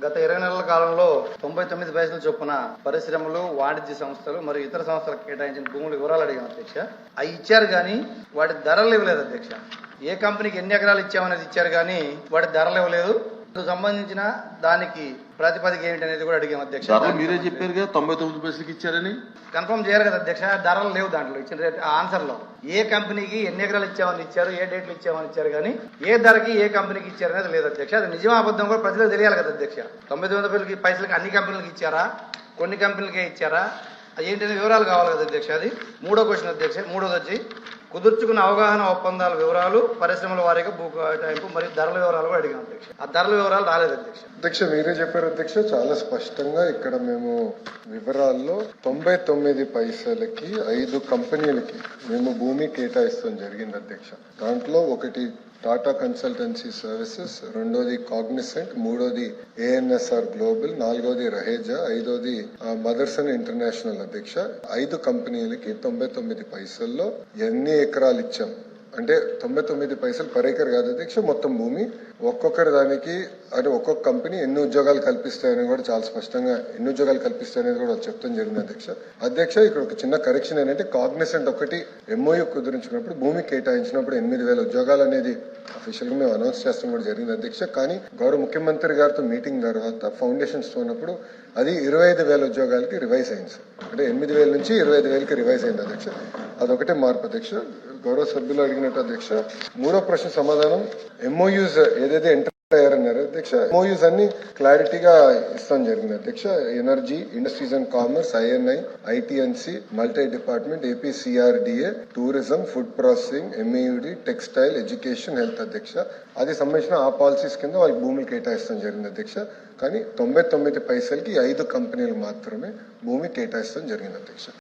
గత 20 నెలల కాలంలో 99 పైసల చొప్పున పరిశ్రమలు, వాణిజ్య సంస్థలు మరియు ఇతర సంస్థలకు కేటాయించిన భూముల వివరాలు అడిగాం అధ్యక్ష. అవి ఇచ్చారు కానీ వాటి ధరలు ఇవ్వలేదు అధ్యక్ష. ఏ కంపెనీకి ఎన్ని ఎకరాలు ఇచ్చామనేది ఇచ్చారు కానీ వాటి ధరలు ఇవ్వలేదు. సంబంధించిన దానికి ప్రాతిపదిక ఏమిటి అనేది కూడా అడిగాం అధ్యక్ష. మీరే చెప్పారు కదా 99 పైసలకి ఇచ్చారని. కన్ఫర్మ్ చేయరు కదా అధ్యక్ష. ధరలు లేవు దాంట్లో ఇచ్చిన ఆన్సర్ లో. ఏ కంపెనీకి ఎన్ని ఎకరాలు ఇచ్చామని ఇచ్చారు, ఏ డేట్లు ఇచ్చామని ఇచ్చారు కానీ ఏ ధరకి ఏ కంపెనీకి ఇచ్చారు అనేది లేదు అధ్యక్ష. అది నిజం అబద్ధం కూడా ప్రజలకు తెలియాలి కదా అధ్యక్ష. 99 పైసలకి అన్ని కంపెనీలకు ఇచ్చారా, కొన్ని కంపెనీలకే ఇచ్చారా, ఏంటనే వివరాలు కావాలి కదా అధ్యక్ష. అది మూడో క్వశ్చన్ అధ్యక్ష. మూడోది వచ్చి కుదుర్చుకున్న అవగాహన ఒప్పందాల వివరాలు, పరిశ్రమల వారీగా భూ కేటాయింపు మరియు ధరల వివరాలు కూడా అడిగాం అధ్యక్ష. ఆ ధరల వివరాలు రాలేదు అధ్యక్ష. అధ్యక్ష మీరే చెప్పారు అధ్యక్ష. చాలా స్పష్టంగా ఇక్కడ మేము వివరాల్లో 99 పైసలకి 5 కంపెనీలకి మేము భూమి కేటాయిస్తాం జరిగింది అధ్యక్ష. దాంట్లో ఒకటి టాటా కన్సల్టెన్సీ సర్వీసెస్, రెండోది కాగ్నిసెంట్, మూడోది ఏఎన్ఎస్ఆర్ గ్లోబల్, నాలుగోది రహేజా, ఐదోది మదర్సన్ ఇంటర్నేషనల్ అధ్యక్ష. 5 కంపెనీలకి 99 పైసల్లో ఎన్ని ఎకరాలు ఇచ్చాం అంటే 99 పైసలు పర్ ఎకర్ కాదు అధ్యక్ష, మొత్తం భూమి. ఒక్కొక్కరి దానికి అంటే ఒక్కొక్క కంపెనీ ఎన్ని ఉద్యోగాలు కల్పిస్తాయని కూడా చాలా స్పష్టంగా ఎన్ని ఉద్యోగాలు కల్పిస్తాయనేది కూడా చెప్పడం జరిగింది అధ్యక్ష. ఇక్కడ ఒక చిన్న కరెక్షన్ ఏంటంటే కాగ్నిసెంట్ ఒకటి ఎంఓయూ కుదిరించినప్పుడు భూమి కేటాయించినప్పుడు 8,000 ఉద్యోగాలు అనేది అఫీషియల్ గా మేము అనౌన్స్ చేస్తాం కూడా జరిగింది అధ్యక్ష. కానీ గౌరవ ముఖ్యమంత్రి గారితో మీటింగ్ తర్వాత ఫౌండేషన్స్ ఉన్నప్పుడు అది 25,000 ఉద్యోగాలకి రివైజ్ అయింది సార్. అంటే 8,000 నుంచి 25,000కి రివైజ్ అయింది అధ్యక్ష. అదొకటే మార్పు అధ్యక్ష. గౌరవ సభ్యులు అడిగినట్టు అధ్యక్ష మూడో ప్రశ్న సమాధానం ఎంఓయూస్ ఏదైతే ఎంటర్ అయ్యారన్నారు అధ్యక్ష. ఎంఓయూస్ అన్ని క్లారిటీగా ఇస్తాం జరిగింది అధ్యక్ష. Energy, industries and commerce, INI, ITNC, multi department, APCRDA, tourism, food processing, MEUD, textile, education, health అధ్యక్ష. అది సంబంధించిన ఆ పాలసీస్ కింద వాళ్ళకి భూములు కేటాయిస్తాం జరిగింది అధ్యక్ష. కానీ 99 పైసలకి 5 కంపెనీలు మాత్రమే భూమి కేటాయిస్తాం జరిగింది అధ్యక్ష.